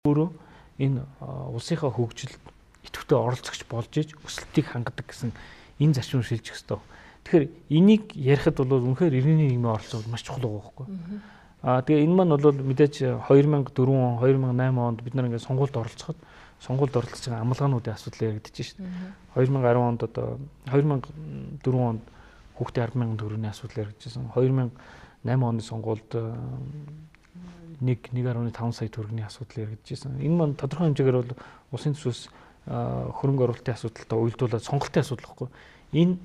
өөрөө энэ улсынхаа хөгжилд идэвхтэй оролцогч болж иж өсөлтийг хангадаг гэсэн энэ зарчмыг шилжих ёстой. Тэгэхээр энийг ярихад бол үнэхээр иргэний нийгмийн оролцоо маш чухал байгаа байхгүй. Тэгээ энэ маань бол мэдээж 2004 он 2008 онд бид нар ингээд сонгуульд оролцоход сонгуульд оролцож байгаа амлгаануудын асуудал яригдчихэж шээ. 2010 онд одоо 2004 онд хүүхдийн 10,000 төгрөгийн асуудал яригдчихсан. 2008 оны сонгуульд 1.5 сая төгрөгийн асуудал яригдчихсан. Энэ маань тодорхой хэмжээгээр бол улсын төсвөөс хөрөнгө оруулалтын асуудалтай уялдуулаад сонголтын асуудал гэхгүй. Энэ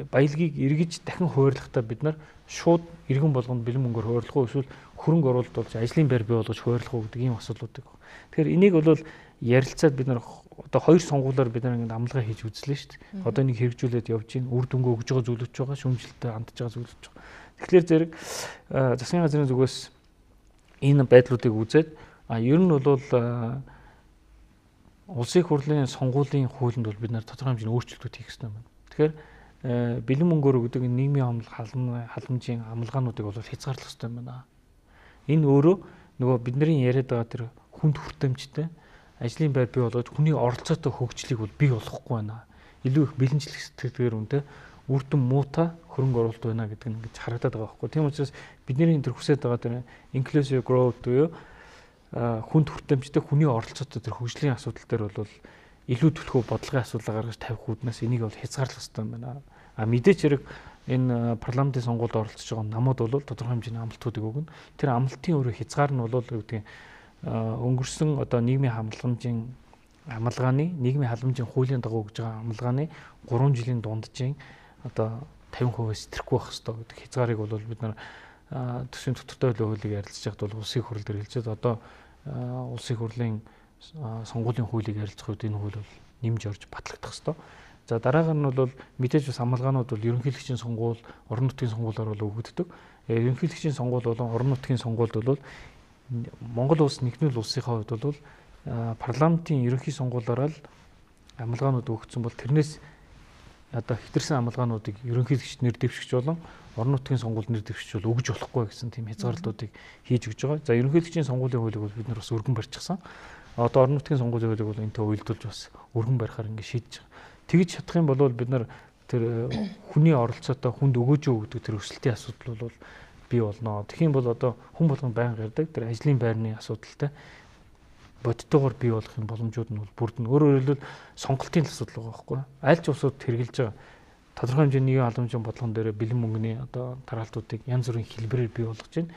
баялагийг эргэж дахин хуваарлахдаа бид нар шууд иргэн болгонд бэлэн мөнгөөр хуваарлах уу эсвэл хөрөнгө оруулалт болж ажлын байр бий болгож хуваарлах уу гэдэг ийм асуудлууд байна. Тэгэхээр энийг бол ярилцаад бид нар одоо хоёр сонгуулиар бид нар ингэ амлага хийж үзлээ шүү дээ. Одоо нэг хэрэгжүүлээд явж гин үр дүнгээ өгж байгаа зүйлж байгаа, шүүмжлэлтэй хандж байгаа зүйлж байгаа. Тэгэхээр зэрэг засгийн газрын зүгээс энэ байдлуудыг үзээд ер нь бол улсын хурлын сонгуулийн хуулинд бол бид нар тодорхой хэмжээний өөрчлөлтүүд хийх ёстой байна. Тэгэхээр бэлэн мөнгөөр өгдөг нийгмийн халамжийн амлгаануудыг бол хязгаарлах ёстой байна. Энэ өөрөө нөгөө бидний яриад байгаа тэр хүнд хүртээмжтэй ажлын байр бий болгож хүний оролцоотой хөгжлийг бол бий болохгүй байна. Илүү их бэлэнчлэх сэтгэлгээр үнтэй үр дүн муутай хөрөнгө оруулалт байна гэдэг нь ингэж харагдаад байгаа байхгүй. Тийм учраас бидний энэ хүсэж байгаа тэр inclusive growth буюу хүнд хүртээмжтэй хүний оролцоотой тэр хөгжлийн асуудал дээр бол илүү төлхөө бодлогын асуудал гаргаж тавих үүднээс энийг бол хязгаарлах хэрэгтэй байна. Мэдээч хэрэг энэ парламентын сонгуульд оролцож байгаа намууд бол тодорхой хэмжээний амлалтуудыг өгнө. Тэр амлалтын өөрө хязгаар нь бол гэдэг өнгөрсөн одоо нийгмийн халамжийн хуулийн дагуу өгж байгаа амлгааны 3 жилийн дунджийн одоо 50% сэтрэхгүй байх хэрэгтэй гэдэг хязгаарыг бол бид нар төсвийн тодорхой хуулийг ярилцж байхад бол улсын хурл дээр хэлжээд одоо улсын хурлын сонгуулийн хуулийг ярилцах үед энэ хууль бол нэмж орж батлагдах хэрэгтэй. За дараагаар нь бол мэдээж бас амлгаанууд бол ерөнхийлөгчийн сонгуул, орон нутгийн сонгуулиар бол өгөгддөг. Ерөнхийлөгчийн сонгуул болон орон нутгийн сонгуульд бол Монгол улс нэгдмэл улсынхаа хувьд бол парламентын ерөнхий сонгуулиараа л амлгаанууд өгөгдсөн бол тэрнээс одоо хэтэрсэн амлгаануудыг ерөнхийлөгчд нэр дэвшигч болон орон нутгийн сонгуульд нэр дэвшигч бол өгж болохгүй гэсэн тийм хязгаарлалтуудыг хийж өгч байгаа. За ерөнхийлөгчийн сонгуулийн хуулийг бол бид нар бас өргөн барьчихсан. Одоо орон нутгийн сонгуулийн хуулийг бол энэтэй уялдуулж бас өргөн барихаар ингэ шийдэж байгаа. Тэгж чадах юм бол бид нар тэр хүний оролцоотой хүнд өгөөжөө өгдөг тэр өсөлтийн асуудал бол бий болно. Тэгэх юм бол одоо хүн болгон байнга ярьдаг тэр ажлын байрны асуудалтай бодтойгоор бий болохын боломжууд нь бол бүрдэн. Өөрөөр хэлбэл сонголтын асуудал байгаа байхгүй. Аль ч улсууд хэрэгжилж байгаа тодорхой хэмжээний нийгмийн халамжийн бодлогон дээр бэлэн мөнгөний одоо тараалтуудыг янз бүрийн хэлбэрээр бий болгож байна.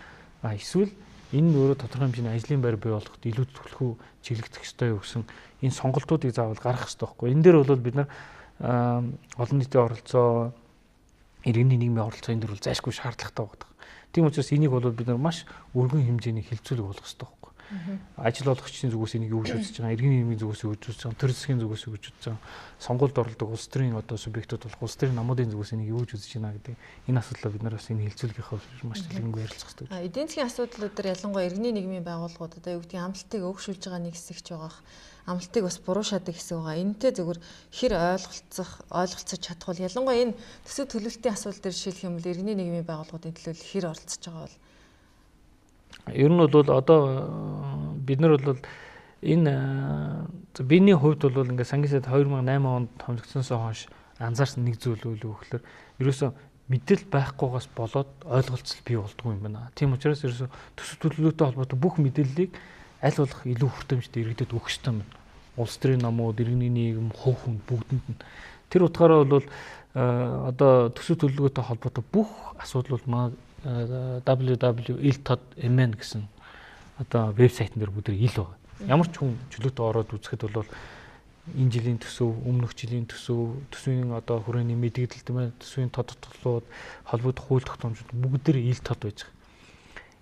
Эсвэл энэ нь өөрөө тодорхой хэмжээний ажлын байр бий болгоход илүү төлхөө чиглэгдэх ёстой гэсэн энэ сонголтуудыг заавал гаргах ёстой байхгүй. Энэ дээр бол бид нар олон нийтийн оролцоо, иргэний нийгмийн оролцоо энэ дөр бол зайлшгүй шаардлагатай байдаг. Тийм учраас энийг бол бид нар маш өргөн хэмжээний хилцүүлэг болгох ёстой байхгүй. Ажил олгогчдын зүгээс энийг өгж үзэж байгаа, иргэний нийгмийн зүгээс өгж үзэж байгаа, төр засгийн зүгээс өгж үзэж байгаа, сонгуульд оролдог улс төрийн одоо субъектууд болох улс төрийн намуудын зүгээс энийг өгж үзэж байна гэдэг энэ асуудлаа бид нар бас энэ хилцүүлгийнхаа маш дэлгэнгүй ярилцах хэрэгтэй. Эдийн засгийн асуудлууд дээр ялангуяа иргэний нийгмийн байгууллагууд одоо юу гэдгийг амлалтыг өгшүүлж байгаа нэг хэсэгч байгаа. Амлалтыг бас буруушаадаг хэсэг байгаа. Энэтэй зөвхөн хэр ойлголцож чадах бол ялангуяа энэ төсөв төлөлтийн асуудал дээр жишээлх юм бол иргэний нийгмийн байгууллагуудын төлөөлөл хэр оролцож байгаа бол ер нь бол одоо бид нар бол энэ биений хувьд бол ингээд сангисад 2008 онд томилогдсоноос хойш анзаарсан нэг зүйл үйл өгөхлөөр ерөөсөө мэдээлэл байхгүйгаас болоод ойлголцол бий болдгоо юм байна. Тийм учраас ерөөсөө төсөв төлөвлөлтөй холбоотой бүх мэдээллийг аль болох илүү хүртээмжтэй иргэдэд өгөх ёстой юм. Улс төрийн намууд, иргэний нийгэм, хувь хүн бүгдэнд нь тэр утгаараа бол одоо төсөв төлөвлөгөөтэй холбоотой бүх асуудал бол www.iltod.mn гэсэн одоо вебсайтн дээр бүгд ил байгаа. Ямар ч хүн чөлөөтэй ороод үзэхэд бол энэ жилийн төсөв, өмнөх жилийн төсөв, төсвийн одоо хүрээний мэдээлэл тийм ээ, төсвийн тодтолцоолууд, холбогдох хууль тогтоомжууд бүгд дээр ил тод байж байгаа.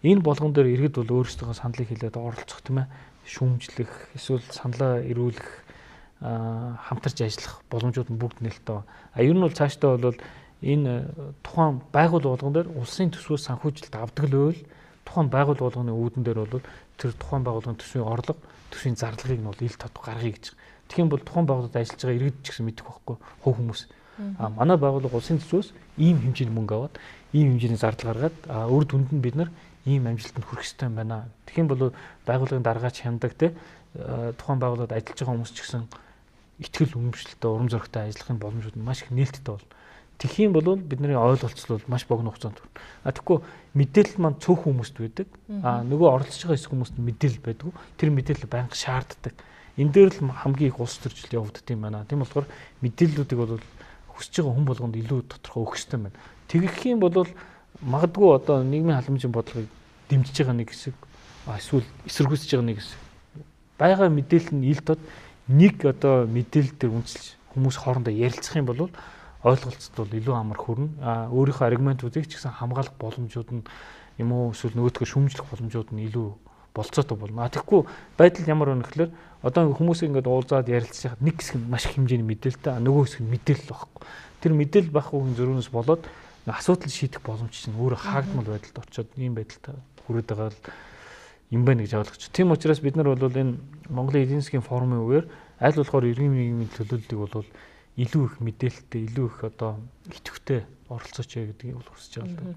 Энэ болгон дээр иргэд бол өөрсдөө саналыг хэлээд оролцох тийм ээ, шүүмжлэх, эсвэл саналаа эрүүлэх, хамтарч ажиллах боломжууд нь бүгд нээлттэй. Ер нь бол цаашдаа бол энэ тухайн байгуул болгон дээр улсын төсвөөс санхүүжилт авдаг л байвал тухайн байгуул болгоны үүдэн дээр бол тэр тухайн байгууллагын төсвийн орлого, төсвийн зарлагыг нь бол ил тод гаргая гэж. Тэгэх юм бол тухайн байгууллагад ажиллаж байгаа иргэд ч гэсэн мэдэх байхгүй хувь хүмүүс. Манай байгууллага улсын төсвөөс ийм хэмжээний мөнгө аваад, ийм хэмжээний зардал гаргаад үр дүнд нь бид нар ийм амжилтанд хүрэх ёстой юм байна. Тэгэх юм бол байгууллагын даргаач хяндаг те тухайн байгууллагад ажиллаж байгаа хүмүүс ч гэсэн итгэл үнэмшилтэй урам зоригтой ажиллахын боломжууд нь маш их нээлттэй болно. Тэгэх юм бол бидний ойлголцол бол маш богино хугацаанд хүрнэ. Тэгэхгүй мэдээлэл маань цөөхөн хүмүүст байдаг. Нөгөө оролцож байгаа хэсэг хүмүүст мэдээлэл байдаг. Тэр мэдээлэл байнга шаарддаг. Энэ дээр л хамгийн их улс төржилт явагддаг юм байна. Тийм болохоор мэдээллүүдийг бол хүсэж байгаа хүн болгонд илүү тодорхой өгөх хэрэгтэй байна. Тэгэх юм бол магадгүй одоо нийгмийн халамжийн бодлогыг дэмжиж байгаа нэг хэсэг эсвэл эсэргүүцэж байгаа нэг хэсэг байгаа мэдээлэл нь ил тод нэг одоо мэдээлэл дээр үнэлж хүмүүс хоорондоо ярилцах юм бол ойлголцод бол илүү амар хүрнэ. Өөрийнхөө аргументуудыг ч гэсэн хамгаалах боломжууд нь юм уу эсвэл нөгөөдгөө шүүмжлэх боломжууд нь илүү болцоотой болно. Тэгэхгүй байдал ямар вэ гэхээр одоо хүмүүс ингээд уулзаад ярилцах нэг хэсэг нь маш их хэмжээний мэдээлэлтэй нөгөө хэсэг нь мэдээлэл байхгүй. Тэр мэдээлэл байхгүй зөрүүнөөс болоод асуудал шийдэх боломж чинь өөрөө хаагдмал байдалд очиод ийм байдалтай хүрээд байгаа юм байна гэж ойлгож. Тийм учраас бид нар бол энэ Монголын эдийн засгийн форумын үеэр аль болохоор иргэн нийгмийн төлөөллийг бол илүү их мэдээлэлтэй, илүү их одоо идэвхтэй оролцооч гэдгийг бол хүсэж байгаа л да.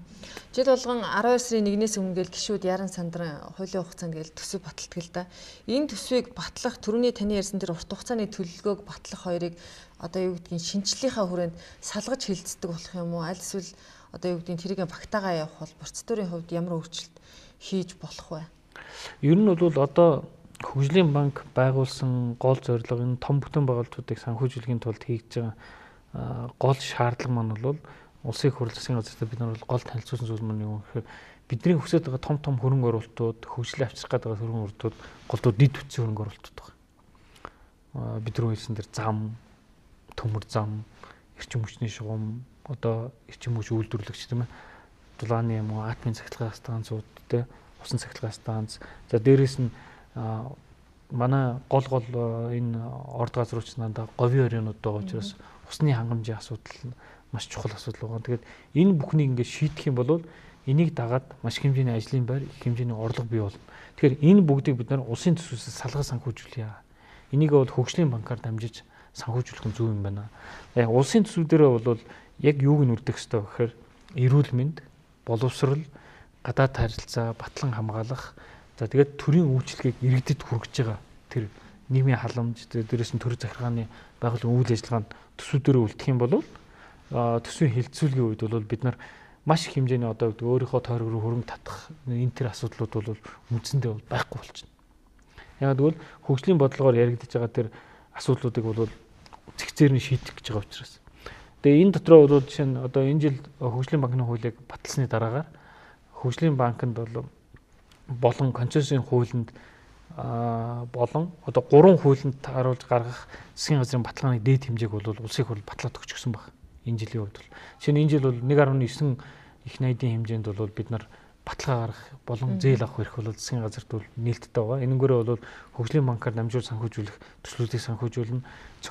Жил болгон 12 сарын 1-ээс өмнө гээл гишүүд яран сандран хуулийн хугацаанд гээл төсөв баталдаг л да. Энэ төсвийг батлах түрүүний таны ярьсан тэр урт хугацааны төлөлгөөг батлах хоёрыг одоо юу гэдгийг шинжлэлийнхаа хүрээнд салгаж хилцдэг болох юм уу? Аль эсвэл одоо юу гэдгийг тэрийг багтаагаа явах бол процедурын хувьд ямар өөрчлөлт хийж болох вэ? Ер нь бол одоо Хөгжлийн банк байгуулсан гол зорилго энэ том бүтээн байгуулалтуудыг санхүүжүүлэхийн тулд хийж байгаа гол шаардлага маань бол улсын хурал засгийн газартай бид нар бол гол танилцуулсан зүйл маань юу гэхээр бидний хүсэж байгаа том хөрөнгө оруулалтууд, хөгжлөө авчрах гэдэг хөрөнгө оруулалтууд голдууд дэд үтсийн хөрөнгө оруулалтууд байна. Бид рүү хэлсэн дэр зам, төмөр зам, эрчим хүчний шугам, одоо эрчим хүч үйлдвэрлэгч тийм ээ. Дулааны юм уу, атомын цахилгаан станцууд те, усан цахилгаан станц. За дээрэс нь манай гол энэ орд газрууч надаа говийн орнууд байгаа учраас усны хангамжийн асуудал нь маш чухал асуудал байгаа. Тэгээд энэ бүхнийг ингээд шийдэх юм бол энийг дагаад маш хэмжээний ажлын байр, их хэмжээний орлого бий болно. Тэгэхээр энэ бүгдийг бид нар улсын төсвөөс салгаж санхүүжүүлье. Энийг бол хөгжлийн банкар дамжиж санхүүжүүлэх нь зөв юм байна. Яг улсын төсөв дээр бол яг юуг нь үлдэх ёстой гэхээр эрүүл мэнд, боловсрол, гадаад харилцаа, батлан хамгаалах. За тэгээд төрийн үйлчлэгийг иргэдэд хүргэж байгаа тэр нийгмийн халамж, дээрээс нь төр захиргааны байгууллагын үйл ажиллагаанд төсвүүдээр үлдэх юм бол төсвийн хилцүүлгийн үед бол бид нар маш их хэмжээний одоо өөрийнхөө тойрог руу хөрөнгө татах энэ тэр асуудлууд бол үндсэндээ бол байхгүй болчихно. Яг тэгвэл хөгжлийн бодлогоор яригдж байгаа тэр асуудлуудыг бол зэгцээр нь шийдэх гэж байгаа учраас. Тэгээ энэ дотроо бол жишээ нь одоо энэ жил хөгжлийн банкны хуулийг баталсны дараагаар хөгжлийн банкнд бол болон концессийн хуулинд болон одоо 3 хуулинд харуулж гаргах засгийн газрын баталгааны дээд хэмжээг бол улсын хурал батлаад өгчихсөн баг. Энэ жилийн хувьд бол. Жишээ нь энэ жил бол 1.9 их найдын хэмжээнд бол бид нар баталгаа гаргах болон зээл авах эрх бол засгийн газарт бол нээлттэй байгаа. Энэнгээрээ бол хөгжлийн банкар дамжуул санхүүжүүлэх төслүүдийг санхүүжүүлнэ.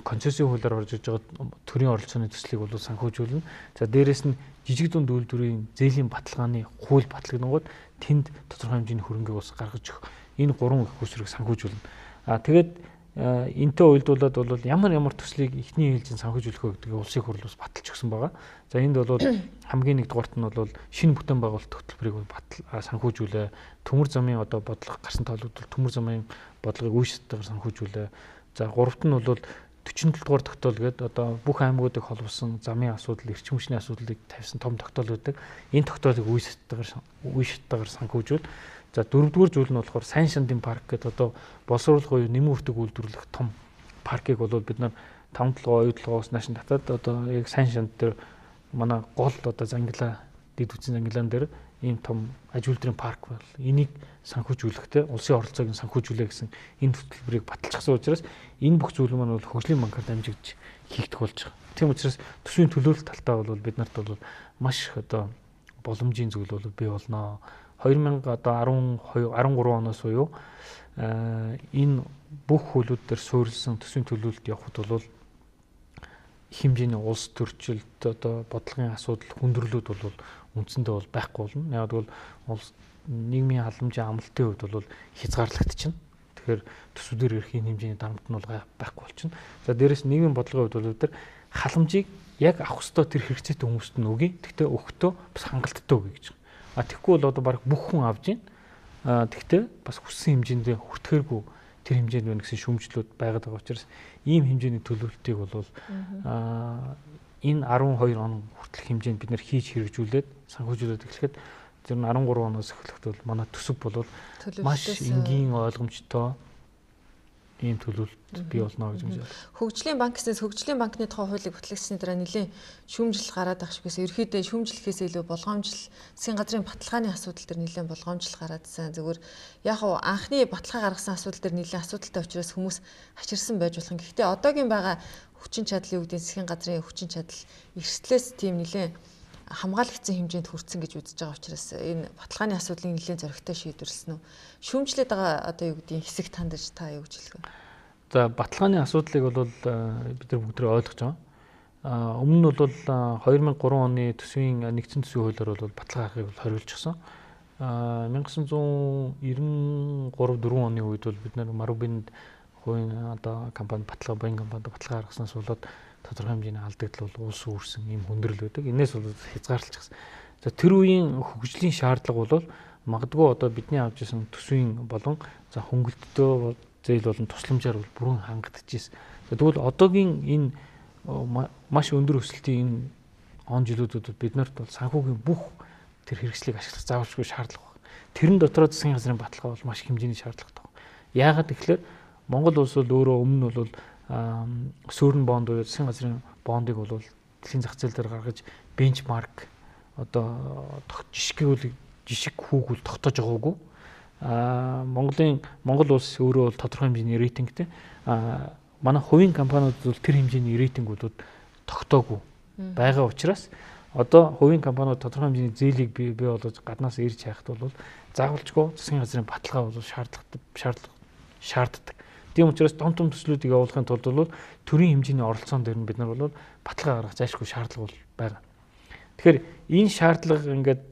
Концессийн хуулиар орж иж байгаа төрийн оролцооны төслийг бол санхүүжүүлнэ. За дээрэс нь жижиг дунд үйлдвэрийн зээлийн баталгааны хууль батлагдангууд тэнд тодорхой хэмжээний хөрөнгөийг бас гаргаж өгөх. Энэ 3 их хүсрэг санхүүжүүлнэ. Тэгээд энтэй уялдуулаад бол ямар төслийг эхний ээлжинд санхүүжүүлэх вэ гэдгийг улсын хурал бас баталж өгсөн байгаа. За энд бол хамгийн нэг дугаарт нь бол шинэ бүтээн байгуулалт хөтөлбөрийг санхүүжүүлээ. Төмөр замын одоо бодлого гарсан тоолууд бол төмөр замын бодлогыг үе шатгаар санхүүжүүлээ. За гуравт нь бол 47 дугаар тогтоол гэдэг одоо бүх аймагуудыг холбосон замын асуудал, эрчим хүчний асуудлыг тавьсан том тогтоол байдаг. Энэ тогтоолыг үе шаттайгаар санхүүжүүл. За дөрөвдүгээр зүйл нь болохоор сайн шандын парк гэдэг одоо боловсруулах буюу нэмэн үртэг үйлдвэрлэх том паркийг бол бид нар 5 толгой оюутлогоос нааш татаад одоо яг сайн шанд дээр манай гол одоо зангилаа дэд үтсийн зангилаан дээр ийм том аж үйлдвэрийн парк бол энийг санхүүжүүлэхдээ улсын оролцоог санхүүжүүлээ гэсэн энэ хөтөлбөрийг баталчихсан учраас энэ бүх зүйл маань бол хөгжлийн банкар дамжигдж хийгдэх болж байгаа. Тийм учраас төсвийн төлөөлөлт талтаа бол бид нарт бол маш их одоо боломжийн зүйл бол бий болно. 2013 оноос буюу энэ бүх хуулиуд дээр суурилсан төсвийн төлөөлөлт явахд бол их хэмжээний улс төрчлөлт одоо бодлогын асуудал хүндрэлүүд бол үндсэндээ бол байхгүй болно. Яг бол нийгмийн халамжийн амлалтын хувьд бол хязгаарлагдчихна. Тэгэхээр төсвүүдээр ирэх хэмжээний дарамт нь бол байхгүй болчихно. За дээрэс нийгмийн бодлогын хувьд бол бид халамжийг яг авах ёстой тэр хэрэгцээтэй хүмүүст нь өгье. Тэгтээ өгөхдөө бас хангалттай өгье гэж. Тэгэхгүй бол одоо баг бүх хүн авж гин. Тэгтээ бас хүссэн хэмжээндээ хүртэхэргүй тэр хэмжээнд байна гэсэн шүүмжлүүд байгаад байгаа учраас ийм хэмжээний төлөвлөлтийг бол энэ 12 он хүртэлх хэмжээнд бид нэр хийж хэрэгжүүлээд санхүүжүүлээд эхлэхэд тэр 13 оноос эхлэхэд бол манай төсөв бол маш энгийн ойлгомжтой ийм төлөвлөлт бий болно гэж үзэж байна. Хөгжлийн банк гэснээс хөгжлийн банкны тухай хуулийг батлагдсны дараа нэлээд шүүмжил гараад байх шигээс ерөөдөө шүүмжлэхээс илүү болгоомжл засгийн газрын баталгааны асуудал төр нэлээд болгоомжл гараад сайн зүгээр яг хуу анхны баталгаа гаргасан асуудал төр нэлээд асуудалтай учраас хүмүүс хачирсан байж болох юм. Гэхдээ одоогийн байгаа хүчин чадлын үүдийн засгийн газрын хүчин чадал эрсдлээс тийм нэлээд хамгаалагдсан хэмжээнд хүрсэн гэж үзэж байгаа учраас энэ баталгааны асуудлыг нэлээд зөрөгтэй шийдвэрлсэн үү? Шүүмжлээд байгаа одоо юу гэдгийг хэсэг тандаж та юу гэж хэлэх вэ? За баталгааны асуудлыг бол бид нар бүгд ойлгож байгаа. Өмнө нь бол 2003 оны төсвийн нэгдсэн төсвийн хуулиар бол баталгаа гаргахыг хориглочихсон. 1993-4 оны үед бол бид нар Марубинд хувийн одоо компани баталгаа Боин компанид баталгаа гаргаснаас болоод тодорхой хэмжээний алдагдал бол улс үүрсэн ийм хүндрэл байдаг. Энээс бол хязгаарлалчихсан. За тэр үеийн хөгжлийн шаардлага бол магадгүй одоо бидний авч ирсэн төсвийн болон за хөнгөлөлтөө зээл болон тусламжаар бол бүрэн хангагдчихсэн. Тэгвэл одоогийн энэ маш өндөр өсөлтийн энэ он жилүүдэд бид нарт бол санхүүгийн бүх тэр хэрэгслийг ашиглах заавалжгүй шаардлага байна. Тэрэн дотроо засгийн газрын баталгаа бол маш хэмжээний шаардлагатай байна. Яагаад гэвэл Монгол улс бол өөрөө өмнө нь бол суурин бонд буюу засгийн газрын бондыг бол дэлхийн зах зээл дээр гаргаж бенчмарк одоо жишг хүүгүүл тогтоож байгаагүй. Монгол улс өөрөө бол тодорхой хэмжээний рейтингтэй. Манай хувийн компаниуд бол тэр хэмжээний рейтингуудад тогтоогүй байгаа учраас одоо хувийн компаниуд тодорхой хэмжээний зээлийг бий болгож гаднаас ирж хайхад бол заавалжгүй засгийн газрын баталгаа бол шаарддаг. Тийм учраас том төслүүдийг явуулахын тулд бол төрийн хэмжээний оролцоон дээр нь бид нар бол баталгаа гаргах зайлшгүй шаардлага бол байгаа. Тэгэхээр энэ шаардлага ингээд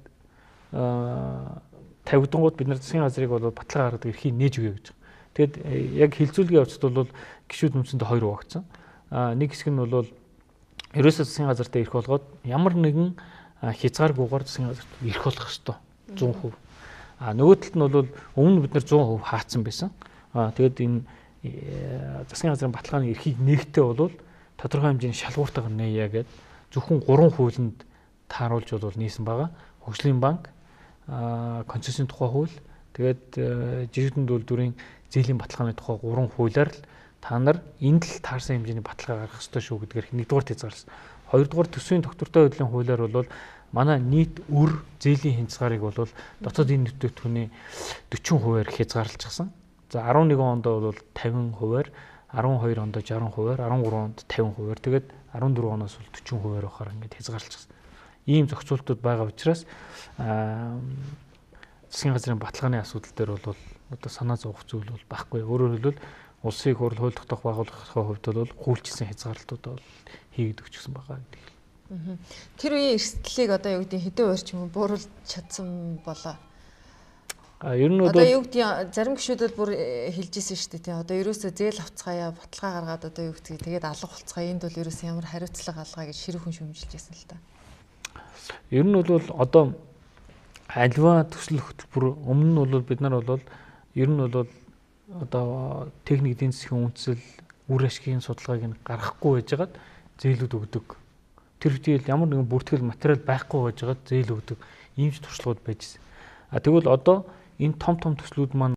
тавигдангууд бид нар засгийн газрыг бол баталгаа гаргадаг эрхийг нээж өгье гэж. Тэгэд яг хилцүүлгийн явцад бол гишүүд нүцэндээ хоёр хуваагдсан. Нэг хэсэг нь бол ерөөсөө засгийн газартаа ирэх болгоод ямар нэгэн хязгааргүйгээр засгийн газарт ирэх болох ёстой 100%. Нөгөө талд нь бол өмнө бид нар 100% хаацсан байсан. Тэгэд энэ засгийн газрын баталгааны эрхийг нээгтээ бол тодорхой хэмжээний шалгууртайгаар нээе гэдэг зөвхөн 3 хуулинд тааруулж бол нээсэн байгаа. Хөгжлийн банк, концессийн тухай хууль, тэгээд жижигдэн үйлдвэрийн зээлийн баталгааны тухай 3 хуулиар л та нар энд л таарсан хэмжээний баталгаа гаргах ёстой шүү гэдгээр нэгдүгээр хязгаарласан. Хоёрдугаар төсвийн тогтвортой байдлын хуулиар бол манай нийт өр зээлийн хязгаарыг бол дотоод энэ нөтөтгөний 40%-аар хязгаарлалчихсан. За 11 онд бол 50%-аар, 12 онд 60%-аар, 13 онд 50%-аар, тэгээд 14 оноос бол 40%-аар байхаар ингээд хязгаарлалчихсан. Ийм зохицуултууд байгаа учраас засгийн газрын баталгааны асуудал дээр бол одоо санаа зовох зүйл бол байхгүй. Өөрөөр хэлбэл улсын хурл хууль тогтоох байгууллагын хувьд бол хүлчилсэн хязгаарлалтууд бол хийгдэж өгсөн байгаа гэдэг. Тэр үеийн эрсдлийг одоо юу гэдэг хэдэн хувиар ч юм уу бууруулж чадсан болоо. Ер нь одоо юу гэдэг зарим гишүүдэд бүр хэлж ирсэн шүү дээ. Одоо ерөөсөө зээл авцгаая, баталгаа гаргаад одоо юу гэдэг тэгээд алга болцгаая. Энд бол ерөөсөө ямар хариуцлага алгаа гэж ширүүхэн шүүмжилж байсан л та. Ер нь бол одоо альва төсөл хөтөлбөр өмнө нь бол бид нар бол ер нь бол одоо техник эдийн засгийн үндэслэл үр ашигын судалгааг нь гаргахгүй байжгаад зээлүүд өгдөг. Тэр үедээ ямар нэгэн бүртгэл материал байхгүй байжгаад зээл өгдөг. Ийм ч туршлагууд байж байна. Тэгвэл одоо энэ том төслүүд маань